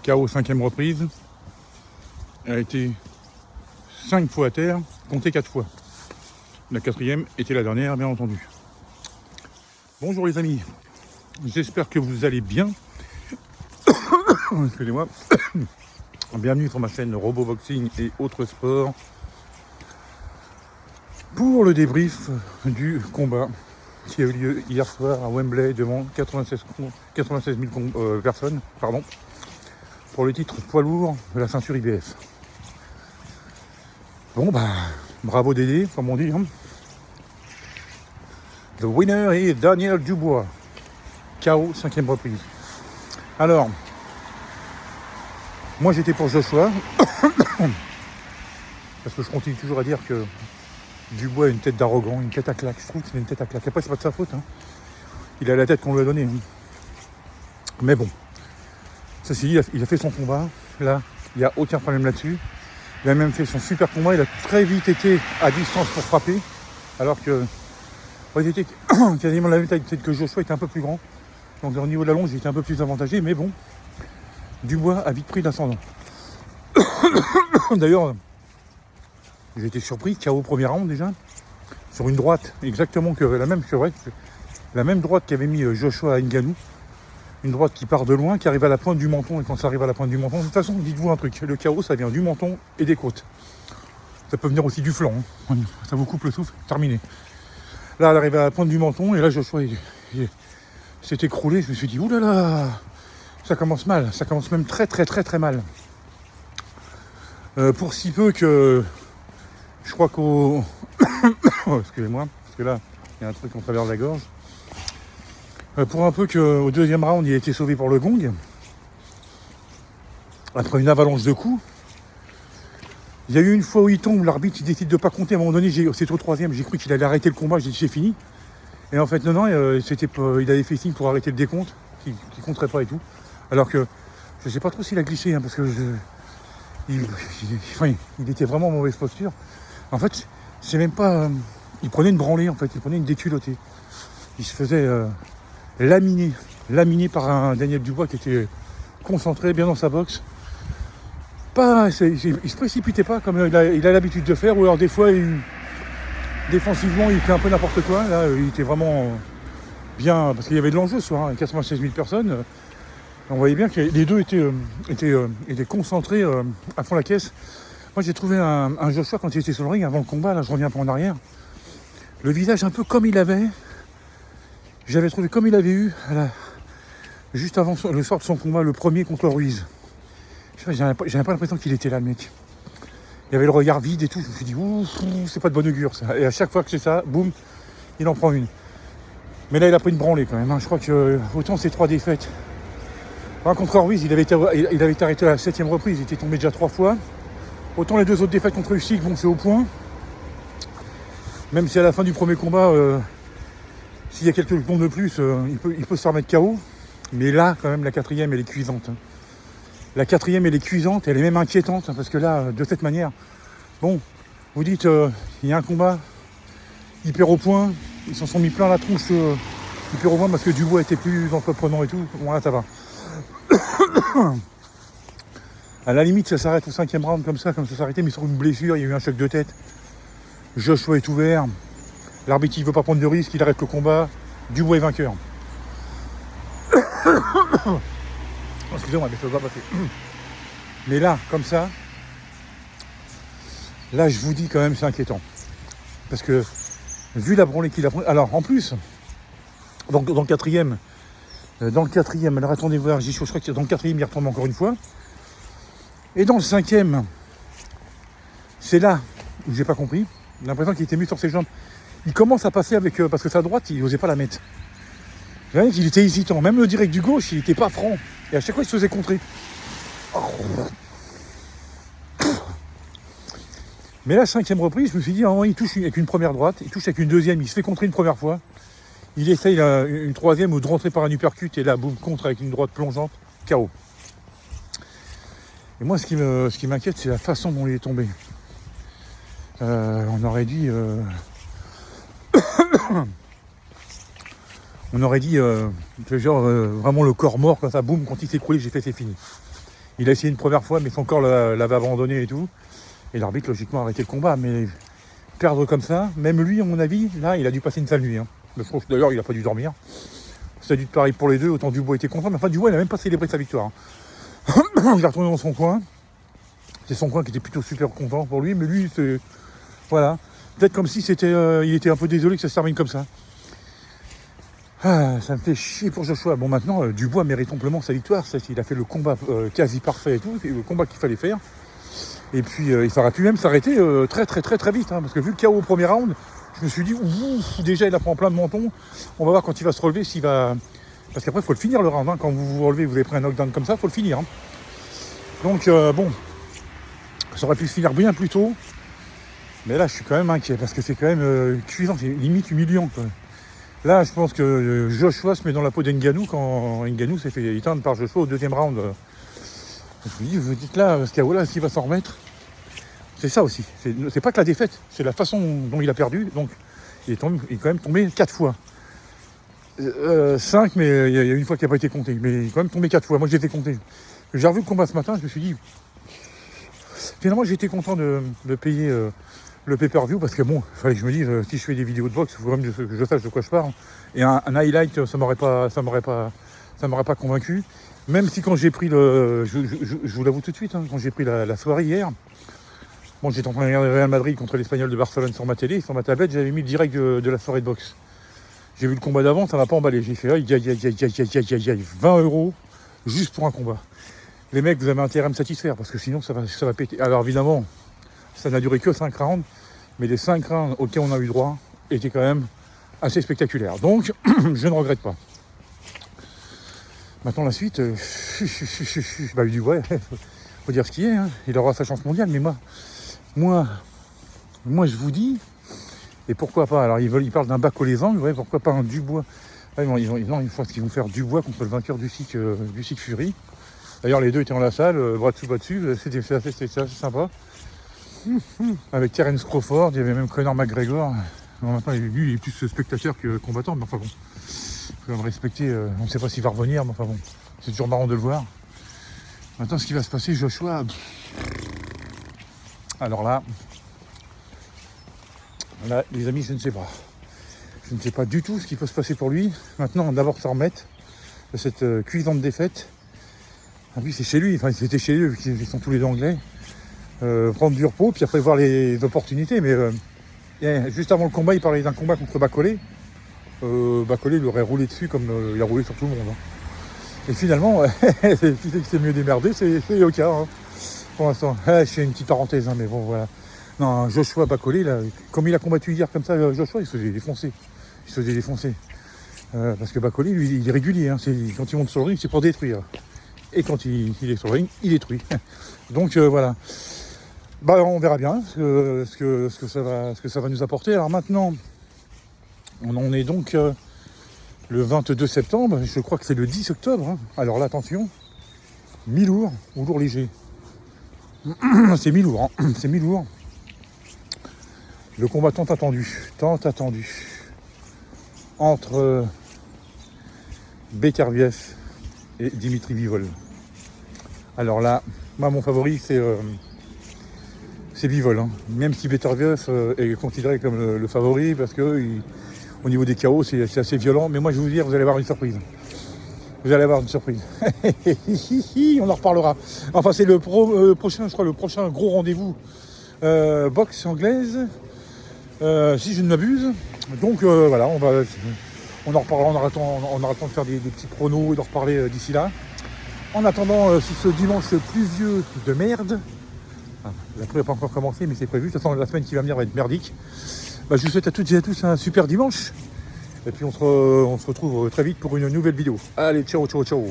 KO 5e reprise. Elle a été 5 fois à terre, comptée 4 fois. La 4e était la dernière, bien entendu. Bonjour les amis, j'espère que vous allez bien. Excusez-moi. Bienvenue sur ma chaîne Roboboxing et autres sports pour le débrief du combat qui a eu lieu hier soir à Wembley devant 96 000 personnes, pour le titre poids lourd de la ceinture IBF. Bon bravo Dédé, comme on dit. Hein. The winner est Daniel Dubois, KO 5e reprise. Alors, moi j'étais pour Joshua, parce que je continue toujours à dire que Dubois a une tête d'arrogant, une tête à claque. Je trouve qu'il a une tête à claque. Après, c'est pas de sa faute. Hein. Il a la tête qu'on lui a donnée. Hein. Mais bon, ceci dit, il a fait son combat. Là, il n'y a aucun problème là-dessus. Il a même fait son super combat. Il a très vite été à distance pour frapper. Alors que, il était quasiment la même taille que Joshua, était un peu plus grand. Donc au niveau de la longe, il était un peu plus avantagé. Mais bon, Dubois a vite pris l'ascendant. D'ailleurs, j'ai été surpris, KO au premier round déjà, sur une droite exactement que la même droite qu'avait mis Joshua à Ngannou. Une droite qui part de loin, qui arrive à la pointe du menton, et quand ça arrive à la pointe du menton, de toute façon, dites-vous un truc, le KO ça vient du menton et des côtes. Ça peut venir aussi du flanc, hein. Ça vous coupe le souffle, terminé. Là, elle arrive à la pointe du menton, et là Joshua il s'est écroulé, je me suis dit, oulala, ça commence mal, ça commence même très mal. Pour si peu que, je crois qu'au... oh, excusez-moi, parce que là, il y a un truc en travers de la gorge. Pour un peu qu'au deuxième round, il a été sauvé par le gong. Après une avalanche de coups. Il y a eu une fois où il tombe, l'arbitre il décide de ne pas compter. À un moment donné, c'est au troisième, j'ai cru qu'il allait arrêter le combat, j'ai dit c'est fini. Et en fait, non, il avait fait signe pour arrêter le décompte, qui compterait pas et tout. Alors que, je sais pas trop s'il a glissé, hein, parce que il était vraiment en mauvaise posture. En fait, c'est même pas... il prenait une branlée, en fait, il prenait une déculottée. Il se faisait laminé par un Daniel Dubois qui était concentré, bien dans sa boxe. Il se précipitait pas comme il a l'habitude de faire, ou alors des fois, défensivement, il fait un peu n'importe quoi. Là, il était vraiment bien, parce qu'il y avait de l'enjeu ce soir, hein, 96 000 personnes. On voyait bien que les deux étaient concentrés à fond la caisse. Moi, j'ai trouvé un Joshua quand il était sur le ring avant le combat. Là, je reviens un peu en arrière. Le visage un peu comme il avait. J'avais trouvé comme il avait eu juste avant le soir de son combat, le premier contre Ruiz. J'avais pas l'impression qu'il était là, le mec. Il avait le regard vide et tout. Je me suis dit, c'est pas de bonne augure, ça. Et à chaque fois que c'est ça, boum, il en prend une. Mais là, il a pris une branlée quand même. Hein. Je crois que autant ces 3 défaites. Contre Ruiz, il avait été arrêté à la 7e reprise. Il était tombé déjà 3 fois. Autant les 2 autres défaites contre Usyk, bon, c'est au point. Même si à la fin du premier combat, s'il y a quelques secondes de plus, il peut se remettre KO. Mais là, quand même, la 4e, elle est cuisante. Hein. La 4e, elle est cuisante, elle est même inquiétante. Hein, parce que là, de cette manière, bon, vous dites, il y a un combat hyper au point. Ils s'en sont mis plein la tronche hyper au point parce que Dubois était plus entreprenant et tout. Bon, là, ça va. À la limite, ça s'arrête au 5e round comme ça s'arrêtait, mais sur une blessure, il y a eu un choc de tête. Joshua est ouvert. L'arbitre ne veut pas prendre de risque, il arrête le combat. Dubois est vainqueur. Excusez-moi, mais ça ne doit pas passer. Mais là, comme ça, là, je vous dis quand même, c'est inquiétant. Parce que, vu la branlée qu'il a pris... Alors, en plus, donc, dans le quatrième, alors attendez voir, je crois que dans le 4e, il retombe encore une fois. Et dans le 5e, c'est là où j'ai pas compris. J'ai l'impression qu'il était mis sur ses jambes. Il commence à passer avec... parce que sa droite, il n'osait pas la mettre. Il était hésitant. Même le direct du gauche, il n'était pas franc. Et à chaque fois, il se faisait contrer. Mais la 5e reprise, je me suis dit, il touche avec une première droite, il touche avec une deuxième, il se fait contrer une première fois. Il essaye une 3e ou de rentrer par un uppercut et là, boum, contre avec une droite plongeante, KO. Et moi, ce qui m'inquiète, c'est la façon dont il est tombé. On aurait dit genre vraiment le corps mort, comme ça, boum, quand il s'est écroulé, j'ai fait c'est fini. Il a essayé une première fois, mais son corps l'avait abandonné et tout. Et l'arbitre, logiquement, a arrêté le combat. Mais perdre comme ça, même lui, à mon avis, là, il a dû passer une sale nuit. Hein. Je trouve que d'ailleurs, il n'a pas dû dormir. Ça a dû être pareil pour les deux. Autant Dubois était content. Mais enfin, Dubois, il n'a même pas célébré sa victoire. Hein. Il est retourné dans son coin. C'est son coin qui était plutôt super content pour lui. Mais lui, c'est... Voilà. Peut-être comme si c'était, il était un peu désolé que ça se termine comme ça. Ah, ça me fait chier pour Joshua. Bon, maintenant, Dubois mérite amplement sa victoire. Il a fait le combat quasi parfait et tout. C'est le combat qu'il fallait faire. Et puis, il aurait pu même s'arrêter très vite. Hein, parce que vu le chaos au premier round, je me suis dit, ouf, déjà, il a pris plein de menton. On va voir quand il va se relever s'il va... Parce qu'après, il faut le finir le round. Hein. Quand vous vous relevez, vous avez pris un knockdown comme ça, il faut le finir. Hein. Donc, bon, ça aurait pu se finir bien plus tôt. Mais là, je suis quand même inquiet. Parce que c'est quand même cuisant. C'est limite humiliant, quoi. Là, je pense que Joshua se met dans la peau d'Ngannou quand Ngannou s'est fait éteindre par Joshua au deuxième round. Je me dis, vous dites là, ce KO là, est-ce qu'il va s'en remettre? C'est ça aussi. C'est pas que la défaite, c'est la façon dont il a perdu. Donc, il est quand même tombé 4 fois. 5, mais il y a une fois qui n'a pas été compté. Mais il est quand même tombé 4 fois. Moi, j'ai fait compter. J'ai revu le combat ce matin, je me suis dit... Finalement, j'étais content de payer... le pay-per-view parce que bon, il fallait que je me dise si je fais des vidéos de boxe, il faut quand même que je sache de quoi je parle. Et un highlight, ça m'aurait pas convaincu. Même si quand j'ai pris je vous l'avoue tout de suite, hein, quand j'ai pris la soirée hier, bon, j'étais en train de regarder Real Madrid contre l'Espagnol de Barcelone sur ma télé, sur ma tablette, j'avais mis le direct de la soirée de boxe. J'ai vu le combat d'avant, ça m'a pas emballé. J'ai fait aïe, 20 € juste pour un combat. Les mecs, vous avez intérêt à me satisfaire parce que sinon ça va péter. Alors évidemment, ça n'a duré que 5 rounds, mais les 5 rounds auxquels on a eu droit étaient quand même assez spectaculaires. Donc, je ne regrette pas. Maintenant, la suite, Dubois, faut dire ce qu'il est. Hein. Il aura sa chance mondiale, mais moi, je vous dis, et pourquoi pas? Alors, ils parlent d'un bac les angles, ouais, pourquoi pas un Dubois? Ouais, non, une fois qu'ils vont faire Dubois contre le vainqueur du SIC Fury. D'ailleurs, les deux étaient dans la salle, bras dessus, c'était assez sympa. Avec Terence Crawford, il y avait même Conor McGregor. Bon, maintenant, lui, il est plus spectateur que combattant, mais enfin bon, il faut quand même respecter. On ne sait pas s'il va revenir, mais enfin bon, c'est toujours marrant de le voir. Maintenant, ce qui va se passer, Joshua. Alors là, les amis, je ne sais pas. Je ne sais pas du tout ce qui peut se passer pour lui. Maintenant, d'abord se remettre de cette cuisante défaite. Ah oui, c'est chez lui, enfin, c'était chez eux, vu qu'ils sont tous les deux anglais. Prendre du repos, puis après voir les opportunités. Mais juste avant le combat, il parlait d'un combat contre Bacolé. Bacolé lui aurait roulé dessus comme il a roulé sur tout le monde. Hein. Et finalement, qui s'est mieux démerdé, c'est Yoka. Hein. Pour l'instant, je fais une petite parenthèse, hein, mais bon, voilà. Non, Joshua Bacolé, là, comme il a combattu hier comme ça, Joshua, il se faisait défoncer. Parce que Bacolé, lui, il est régulier. Hein. Quand il monte sur le ring, c'est pour détruire. Et quand il est sur le ring, il détruit. Donc voilà. On verra bien ce que ça va nous apporter. Alors maintenant, on en est donc le 22 septembre. Je crois que c'est le 10 octobre. Hein. Alors là, attention, mi-lourd ou lourd léger. C'est mi-lourd. Hein. C'est mi-lourd. Le combat tant attendu. Entre Beterbiev et Dimitri Bivol. Alors là, moi, mon favori, c'est Bivol, hein. Même si Beterbiev est considéré comme le favori parce que au niveau des KO c'est assez violent, mais moi je vais vous dire, vous allez avoir une surprise. On en reparlera. Enfin, c'est le prochain, je crois, le prochain gros rendez-vous boxe anglaise, si je ne m'abuse. Donc voilà, on en reparlera, on aura le temps de faire des petits pronos et de reparler d'ici là. En attendant, ce dimanche pluvieux de merde. La pluie n'a pas encore commencé, mais c'est prévu. De toute façon, la semaine qui va venir va être merdique. Je vous souhaite à toutes et à tous un super dimanche. Et puis on se retrouve très vite pour une nouvelle vidéo. Allez, ciao. Ciao.